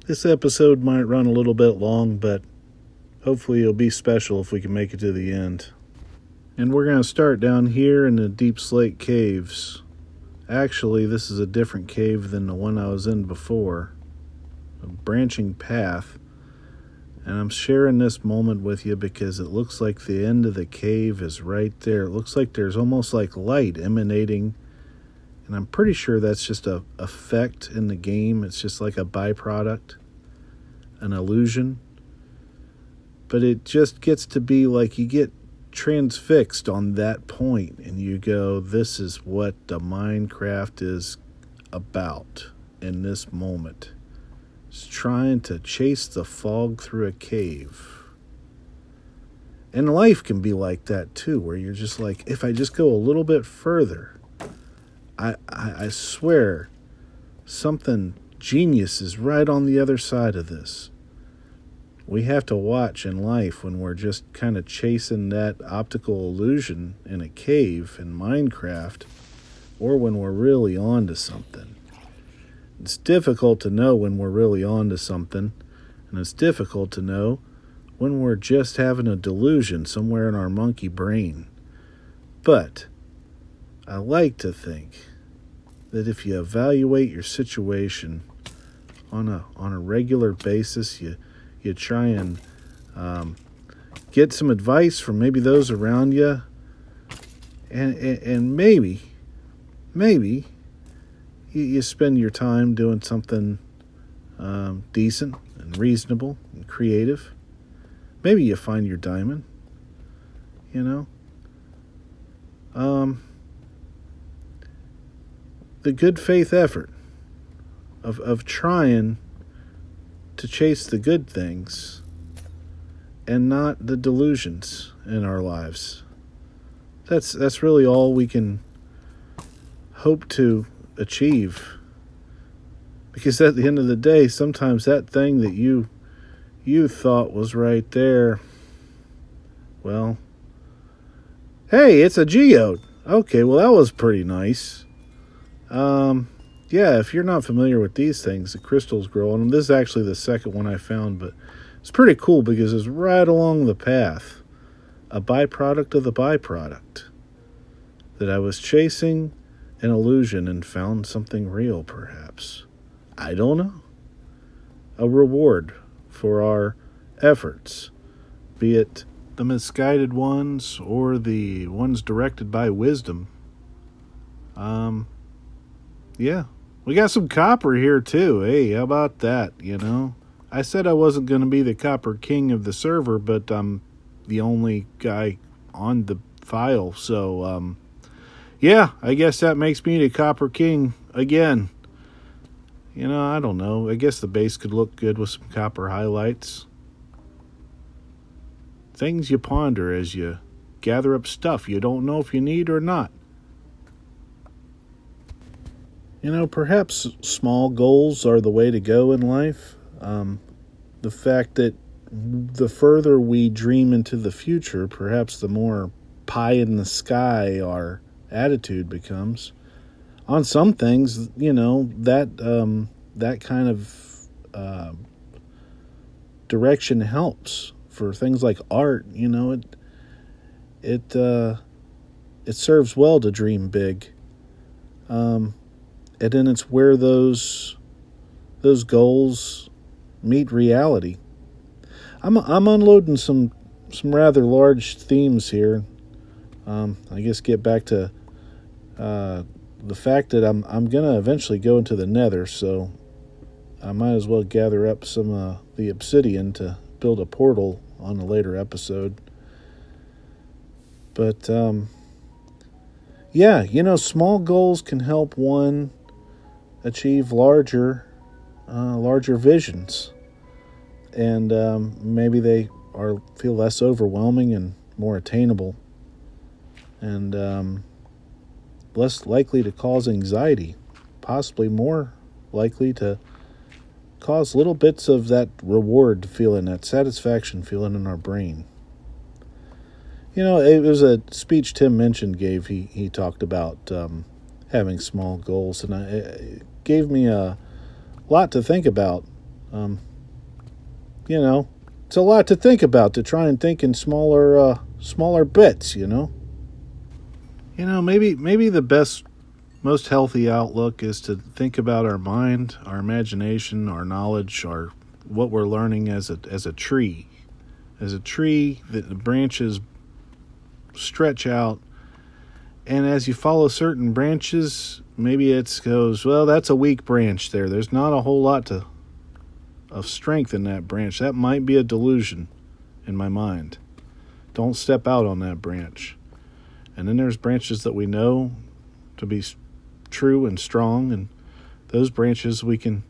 This episode might run a little bit long, but hopefully it'll be special if we can make it to the end. And we're going to start down here in the Deep Slate Caves. Actually, this is a different cave than the one I was in before. A branching path. And I'm sharing this moment with you because it looks like the end of the cave is right there. It looks like there's almost like light emanating. And I'm pretty sure that's just a effect in the game. It's just like a byproduct, an illusion. But it just gets to be like you get transfixed on that point and you go, this is what the Minecraft is about in this moment. It's trying to chase the fog through a cave. And life can be like that too, where you're just like, if I just go a little bit further, I swear something genius is right on the other side of this. We have to watch in life when we're just kind of chasing that optical illusion in a cave in Minecraft, or when we're really on to something. It's difficult to know when we're really on to something, and it's difficult to know when we're just having a delusion somewhere in our monkey brain. But I like to think that if you evaluate your situation on a regular basis, you try and get some advice from maybe those around you, and maybe you spend your time doing something decent and reasonable and creative. Maybe you find your diamond, the good faith effort of trying to chase the good things and not the delusions in our lives. That's really all we can hope to achieve. Because at the end of the day, sometimes that thing that you thought was right there, well, hey, it's a geode. Okay, well, that was pretty nice. Yeah, if you're not familiar with these things, the crystals grow on them. This is actually the second one I found, but it's pretty cool because it's right along the path. A byproduct of the byproduct. That I was chasing an illusion and found something real, perhaps. I don't know. A reward for our efforts, be it the misguided ones or the ones directed by wisdom. Yeah, we got some copper here too. Hey, how about that, I said I wasn't going to be the copper king of the server, but I'm the only guy on the file, so, yeah, I guess that makes me the copper king again. I don't know. I guess the base could look good with some copper highlights. Things you ponder as you gather up stuff you don't know if you need or not. Perhaps small goals are the way to go in life. The fact that the further we dream into the future, perhaps the more pie in the sky our attitude becomes. On some things, that kind of direction helps. For things like art, it serves well to dream big. And then it's where those goals meet reality. I'm unloading some rather large themes here. I guess get back to the fact that I'm gonna eventually go into the Nether, so I might as well gather up some of the obsidian to build a portal on a later episode. But yeah, small goals can help one achieve larger visions, and maybe they feel less overwhelming and more attainable, and less likely to cause anxiety, possibly more likely to cause little bits of that reward feeling, that satisfaction feeling in our brain. It was a speech Tim Minchin gave. He talked about having small goals, and it gave me a lot to think about You know, it's a lot to think about, to try and think in smaller bits. Maybe the best, most healthy outlook is to think about our mind, our imagination, our knowledge, our what we're learning as a tree. As a tree, that the branches stretch out, and as you follow certain branches, maybe it goes, well, that's a weak branch there. There's not a whole lot of strength in that branch. That might be a delusion in my mind. Don't step out on that branch. And then there's branches that we know to be true and strong, and those branches we can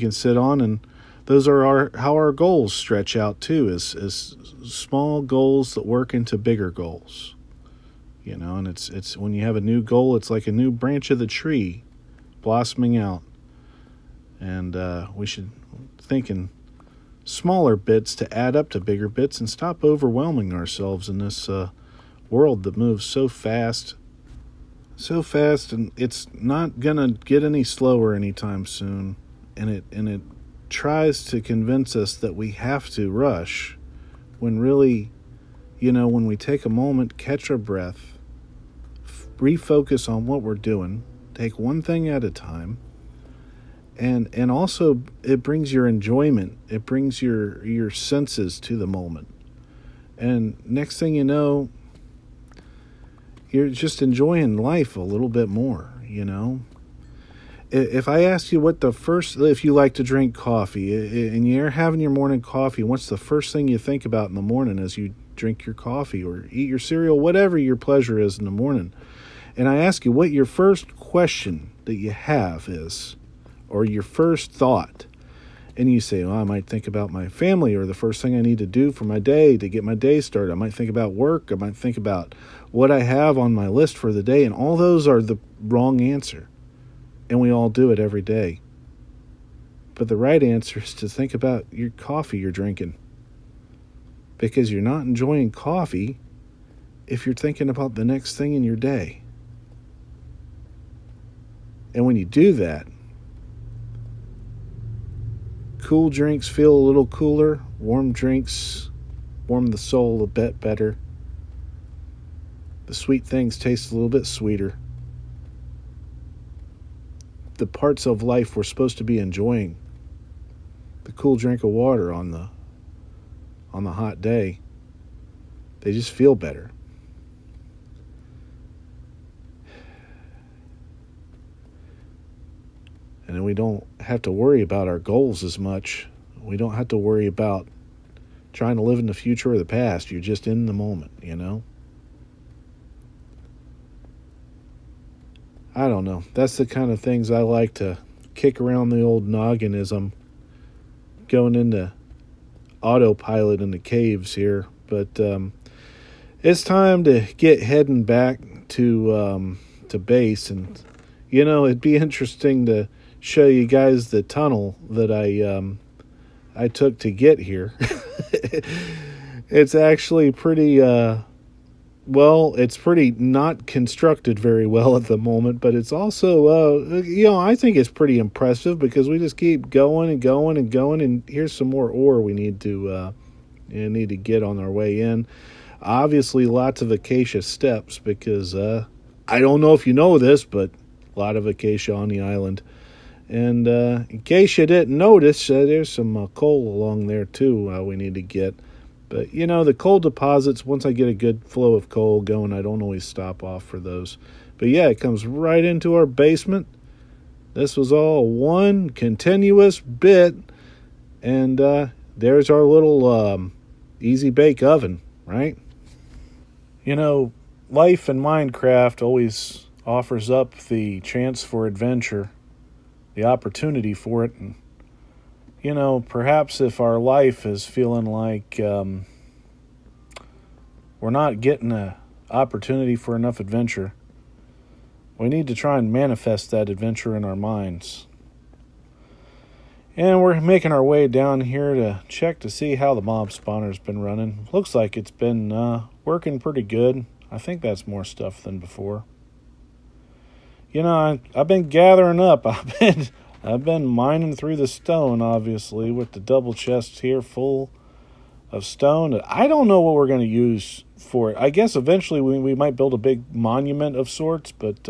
sit on, and those are how our goals stretch out too, is small goals that work into bigger goals. And it's when you have a new goal, it's like a new branch of the tree blossoming out. And we should think in smaller bits to add up to bigger bits and stop overwhelming ourselves in this world that moves so fast, and it's not gonna get any slower anytime soon. And it tries to convince us that we have to rush, when really, when we take a moment, catch our breath, refocus on what we're doing, take one thing at a time, and also it brings your enjoyment, it brings your senses to the moment, and next thing you know, you're just enjoying life a little bit more. If I ask you if you like to drink coffee and you're having your morning coffee, what's the first thing you think about in the morning as you drink your coffee or eat your cereal, whatever your pleasure is in the morning? And I ask you what your first question that you have is, or your first thought. And you say, I might think about my family, or the first thing I need to do for my day to get my day started. I might think about work. I might think about what I have on my list for the day. And all those are the wrong answer. And we all do it every day. But the right answer is to think about your coffee you're drinking. Because you're not enjoying coffee if you're thinking about the next thing in your day. And when you do that, cool drinks feel a little cooler. Warm drinks warm the soul a bit better. The sweet things taste a little bit sweeter. The parts of life we're supposed to be enjoying, the cool drink of water on the hot day, they just feel better. And then we don't have to worry about our goals as much. We don't have to worry about trying to live in the future or the past. You're just in the moment, I don't know. That's the kind of things I like to kick around the old noggin as I'm going into autopilot in the caves here. But it's time to get heading back to base. And, it'd be interesting to show you guys the tunnel that I took to get here. It's actually pretty... it's pretty not constructed very well at the moment, but it's also, I think it's pretty impressive because we just keep going and going and going, and here's some more ore we need to get on our way in. Obviously, lots of acacia steps because I don't know if you know this, but a lot of acacia on the island. And in case you didn't notice, there's some coal along there too we need to get. But, the coal deposits, once I get a good flow of coal going, I don't always stop off for those. But, yeah, it comes right into our basement. This was all one continuous bit. And there's our little easy bake oven, right? Life in Minecraft always offers up the chance for adventure, the opportunity for it, and perhaps if our life is feeling like we're not getting an opportunity for enough adventure, we need to try and manifest that adventure in our minds. And we're making our way down here to check to see how the mob spawner's been running. Looks like it's been working pretty good. I think that's more stuff than before. I've been gathering up. I've been I've been mining through the stone, obviously, with the double chest here full of stone. I don't know what we're going to use for it. I guess eventually we might build a big monument of sorts, but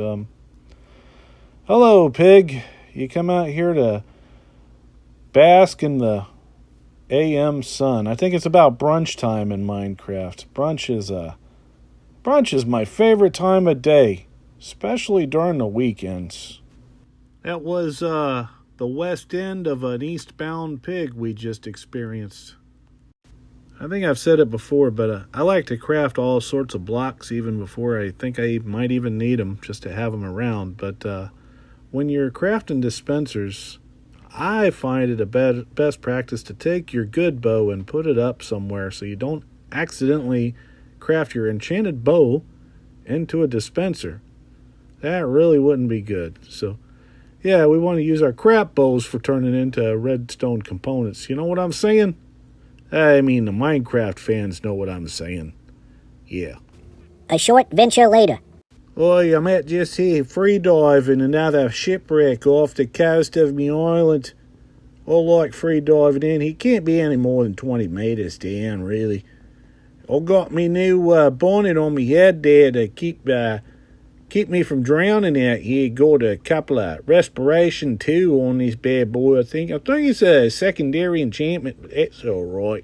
hello, pig. You come out here to bask in the AM sun. I think it's about brunch time in Minecraft. Brunch is my favorite time of day, especially during the weekends. That was the west end of an eastbound pig we just experienced. I think I've said it before, but I like to craft all sorts of blocks even before I think I might even need them, just to have them around. But when you're crafting dispensers, I find it a best practice to take your good bow and put it up somewhere so you don't accidentally craft your enchanted bow into a dispenser. That really wouldn't be good. So, yeah, we want to use our crap bows for turning into redstone components. You know what I'm saying? I mean, the Minecraft fans know what I'm saying. Yeah. A short venture later. Oi, I'm at just here free diving another shipwreck off the coast of me island. I like free diving in. He can't be any more than 20 meters down, really. I got me new bonnet on me head there to keep me from drowning out here. Got a couple of respiration too on this bad boy. I think it's a secondary enchantment, but it's all right.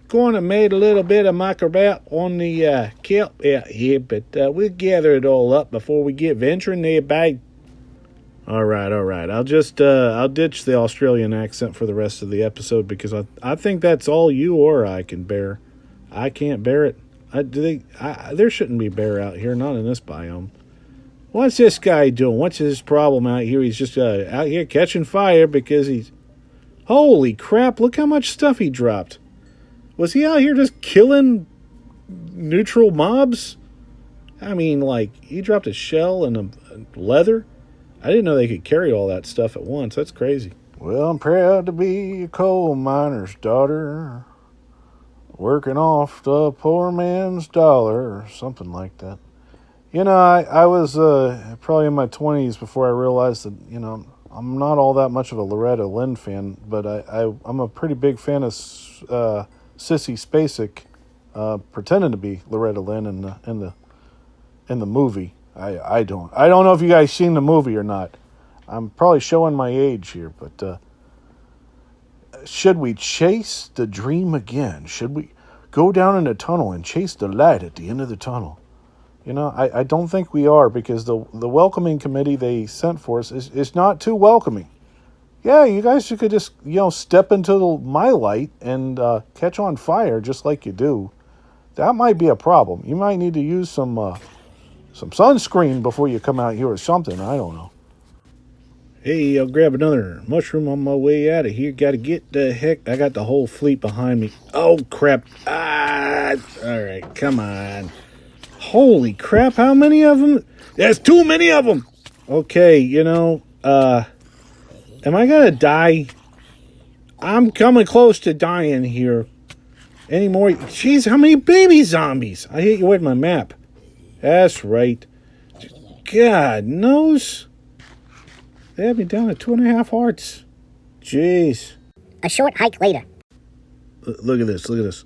Kind of made a little bit of muck about on the kelp out here, but we'll gather it all up before we get venturing there, babe. All right. I'll ditch the Australian accent for the rest of the episode because I think that's all you or I can bear. I can't bear it. There shouldn't be bear out here, not in this biome. What's this guy doing? What's his problem out here? He's just out here catching fire because he's... Holy crap, look how much stuff he dropped. Was he out here just killing neutral mobs? I mean, like, he dropped a shell and a leather. I didn't know they could carry all that stuff at once. That's crazy. Well, I'm proud to be a coal miner's daughter, working off the poor man's dollar, or something like that. You know, I was probably in my 20s before I realized that, you know, I'm not all that much of a Loretta Lynn fan, but I'm a pretty big fan of Sissy Spacek pretending to be Loretta Lynn in the movie. I don't know if you guys seen the movie or not. I'm probably showing my age here, but should we chase the dream again? Should we go down in the tunnel and chase the light at the end of the tunnel? You know, I don't think we are, because the welcoming committee they sent for us is not too welcoming. Yeah, you guys could just, you know, step into my light and catch on fire just like you do. That might be a problem. You might need to use some sunscreen before you come out here or something. I don't know. Hey, I'll grab another mushroom on my way out of here. Gotta get the heck... I got the whole fleet behind me. Oh, crap. All right, come on. Holy crap, how many of them? There's too many of them. Okay, you know, am I gonna die? I'm coming close to dying here. Any more? Jeez, how many baby zombies? I hit you with my map. That's right. God knows. They had me down at 2.5 hearts. Jeez. A short hike later. Look at this.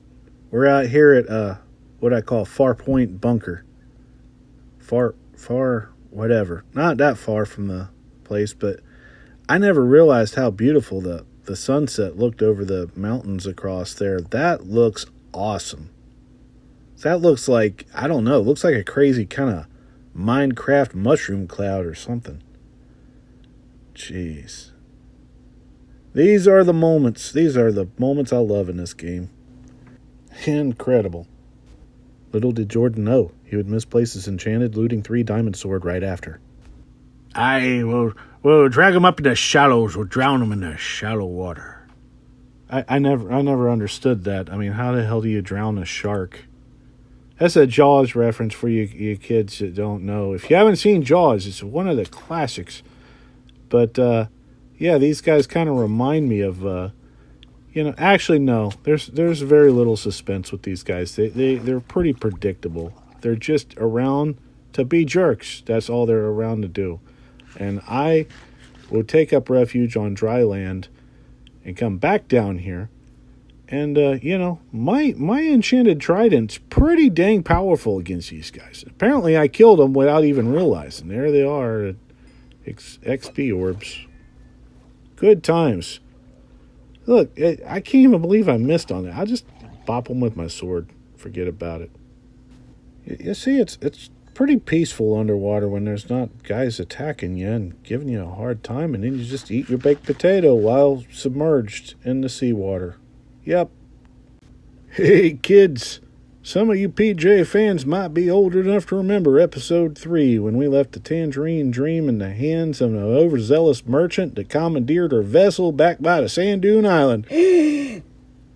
We're out here at what I call Far Point Bunker. Far, whatever. Not that far from the place, but I never realized how beautiful the sunset looked over the mountains across there. That looks awesome. That looks like, I don't know, it looks like a crazy kind of Minecraft mushroom cloud or something. Jeez. These are the moments I love in this game. Incredible. Little did Jordan know he would misplace his enchanted looting 3 diamond sword right after. We'll drag him up in the shallows. We'll drown him in the shallow water. I never understood that. I mean, how the hell do you drown a shark? That's a Jaws reference for you kids that don't know. If you haven't seen Jaws, it's one of the classics. But, yeah, these guys kind of remind me of, actually, no. There's very little suspense with these guys. They're pretty predictable. They're just around to be jerks. That's all they're around to do. And I we'll take up refuge on dry land and come back down here. And, my enchanted trident's pretty dang powerful against these guys. Apparently I killed them without even realizing. There they are, XP orbs. Good times. Look, I can't even believe I missed on that. I'll just bop them with my sword. Forget about it. You see, it's pretty peaceful underwater when there's not guys attacking you and giving you a hard time, and then you just eat your baked potato while submerged in the seawater. Yep. Hey, kids. Some of you PJ fans might be old enough to remember episode 3 when we left the Tangerine Dream in the hands of an overzealous merchant that commandeered her vessel back by the Sand Dune Island.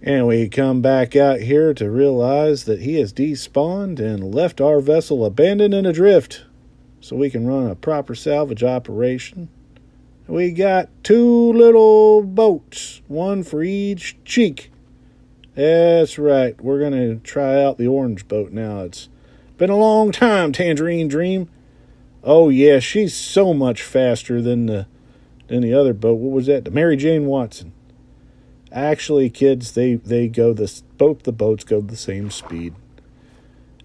And we come back out here to realize that he has despawned and left our vessel abandoned and adrift so we can run a proper salvage operation. We got 2 little boats, one for each cheek. That's right, we're going to try out the orange boat now. It's been a long time, Tangerine Dream. Oh, yeah, she's so much faster than the other boat. What was that? The Mary Jane Watson. Actually, kids, both the boats go the same speed.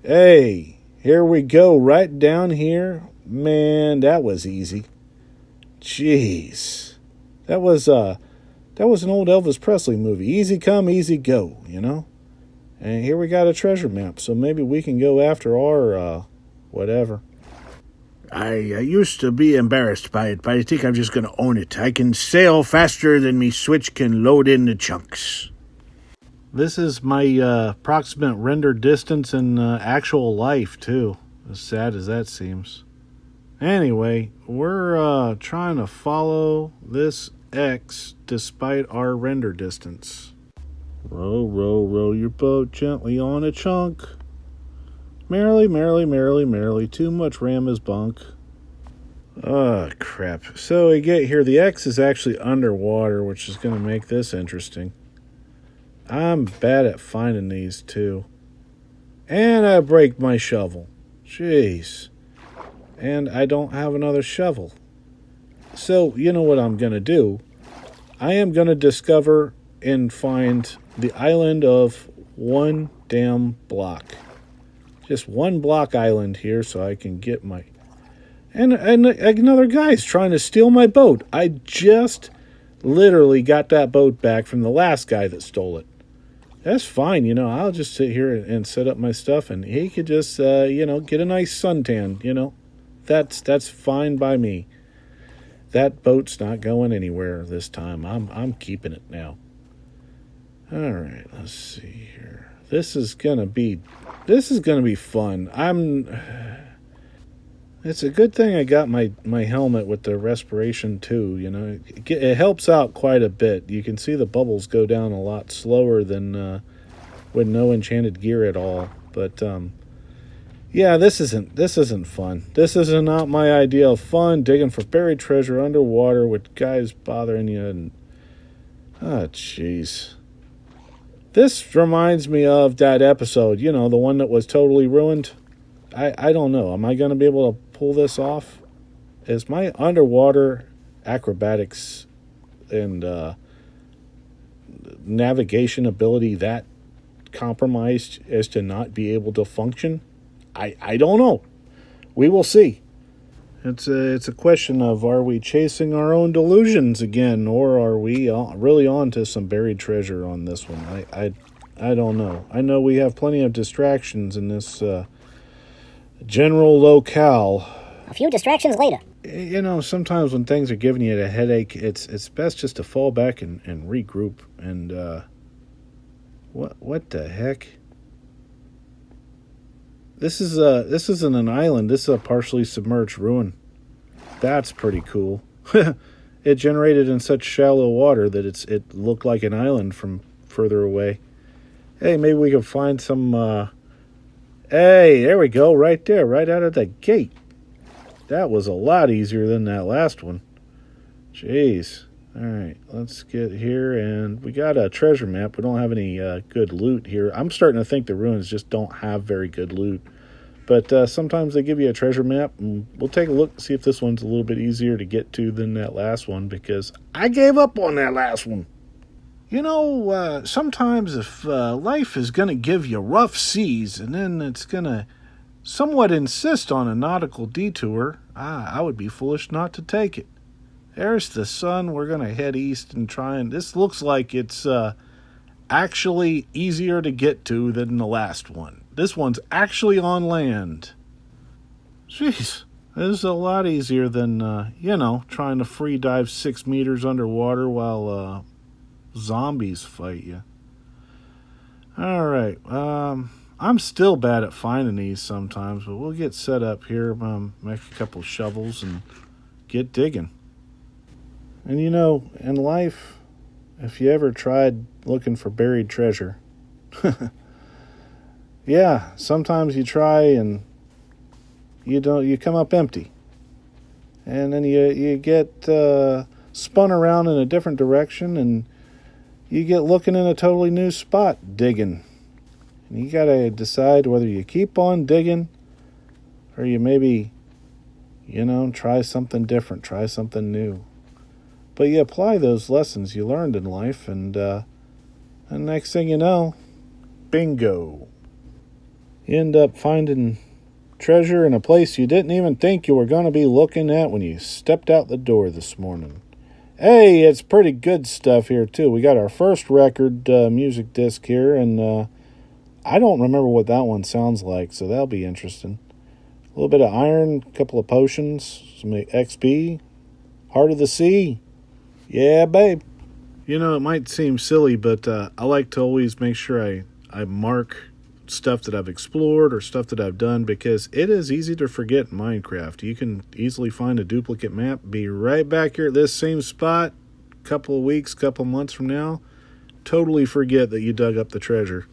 Hey, here we go, right down here. Man, that was easy. Jeez. That was an old Elvis Presley movie. Easy come, easy go, you know? And here we got a treasure map, so maybe we can go after our, whatever. I used to be embarrassed by it, but I think I'm just going to own it. I can sail faster than me switch can load in the chunks. This is my approximate render distance in actual life, too. As sad as that seems. Anyway, we're trying to follow this X despite our render distance. Row, row, row your boat gently on a chunk. Merrily, merrily, merrily, merrily, too much ram is bunk. Oh, crap. So we get here, the X is actually underwater, which is going to make this interesting. I'm bad at finding these, too. And I break my shovel. Jeez. And I don't have another shovel. So, you know what I'm going to do? I am going to discover and find the island of one damn block. Just one block island here so I can get my... And another guy's trying to steal my boat. I just literally got that boat back from the last guy that stole it. That's fine, you know. I'll just sit here and set up my stuff, and he could just, get a nice suntan, you know. That's fine by me. That boat's not going anywhere this time. I'm keeping it now. All right, let's see here. This is gonna be fun. It's a good thing I got my helmet with the respiration too. You know, it helps out quite a bit. You can see the bubbles go down a lot slower than with no enchanted gear at all. But yeah, this isn't fun. This is not my idea of fun. Digging for buried treasure underwater with guys bothering you and jeez. This reminds me of that episode, you know, the one that was totally ruined. I don't know. Am I going to be able to pull this off? Is my underwater acrobatics and navigation ability that compromised as to not be able to function? I don't know. We will see. It's a question of, are we chasing our own delusions again, or are we really on to some buried treasure on this one? I don't know. I know we have plenty of distractions in this general locale. A few distractions later. You know, sometimes when things are giving you a headache, it's best just to fall back and regroup. And what the heck? This isn't an island. This is a partially submerged ruin. That's pretty cool. It generated in such shallow water that it looked like an island from further away. Hey, maybe we can find some... Hey, there we go, right there, right out of the gate. That was a lot easier than that last one. Jeez. All right, let's get here, and we got a treasure map. We don't have any good loot here. I'm starting to think the ruins just don't have very good loot. But sometimes they give you a treasure map, and we'll take a look and see if this one's a little bit easier to get to than that last one, because I gave up on that last one. Sometimes if life is going to give you rough seas and then it's going to somewhat insist on a nautical detour, I would be foolish not to take it. There's the sun. We're going to head east and try, and this looks like it's actually easier to get to than the last one. This one's actually on land. Jeez, this is a lot easier than, trying to free dive 6 meters underwater while zombies fight you. All right. I'm still bad at finding these sometimes, but we'll get set up here, make a couple shovels, and get digging. And in life, if you ever tried looking for buried treasure, yeah, sometimes you try and you come up empty. And then you get spun around in a different direction, and you get looking in a totally new spot digging. And you got to decide whether you keep on digging or you maybe, try something different, try something new. But you apply those lessons you learned in life, and next thing you know, bingo. You end up finding treasure in a place you didn't even think you were going to be looking at when you stepped out the door this morning. Hey, it's pretty good stuff here, too. We got our first record music disc here, and I don't remember what that one sounds like, so that'll be interesting. A little bit of iron, a couple of potions, some XP, Heart of the Sea. Yeah, babe. It might seem silly, but I like to always make sure I mark stuff that I've explored or stuff that I've done, because it is easy to forget in Minecraft. You can easily find a duplicate map, be right back here at this same spot, couple of weeks, couple months from now, totally forget that you dug up the treasure.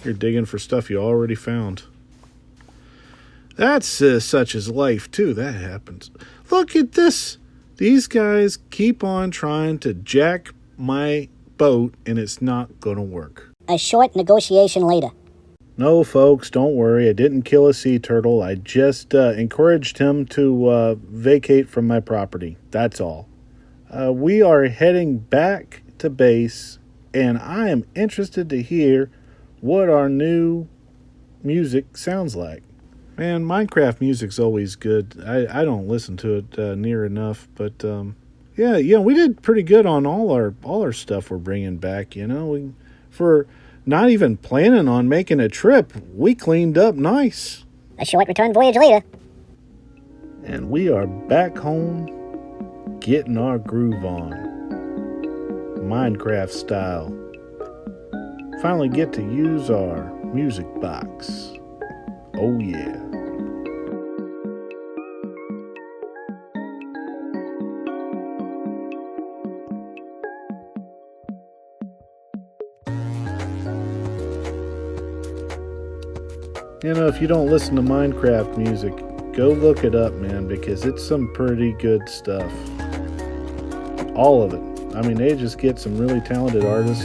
You're digging for stuff you already found. That's such as life, too. That happens. Look at this. These guys keep on trying to jack my boat, and it's not going to work. A short negotiation later. No, folks, don't worry. I didn't kill a sea turtle. I just encouraged him to vacate from my property. That's all. We are heading back to base, and I am interested to hear what our new music sounds like. Man, Minecraft music's always good. I don't listen to it near enough, but yeah, we did pretty good on all our stuff we're bringing back. For not even planning on making a trip, we cleaned up nice. A short return voyage later. And we are back home, getting our groove on, Minecraft style. Finally get to use our music box. Oh yeah. If you don't listen to Minecraft music, go look it up, man, because it's some pretty good stuff. All of it. I mean, they just get some really talented artists.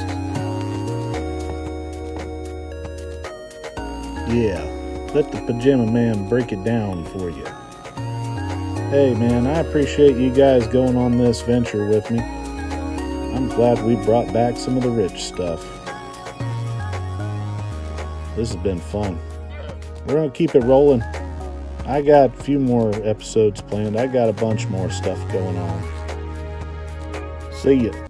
Yeah, let the Pajama Man break it down for you. Hey, man, I appreciate you guys going on this venture with me. I'm glad we brought back some of the rich stuff. This has been fun. We're going to keep it rolling. I got a few more episodes planned. I got a bunch more stuff going on. See ya.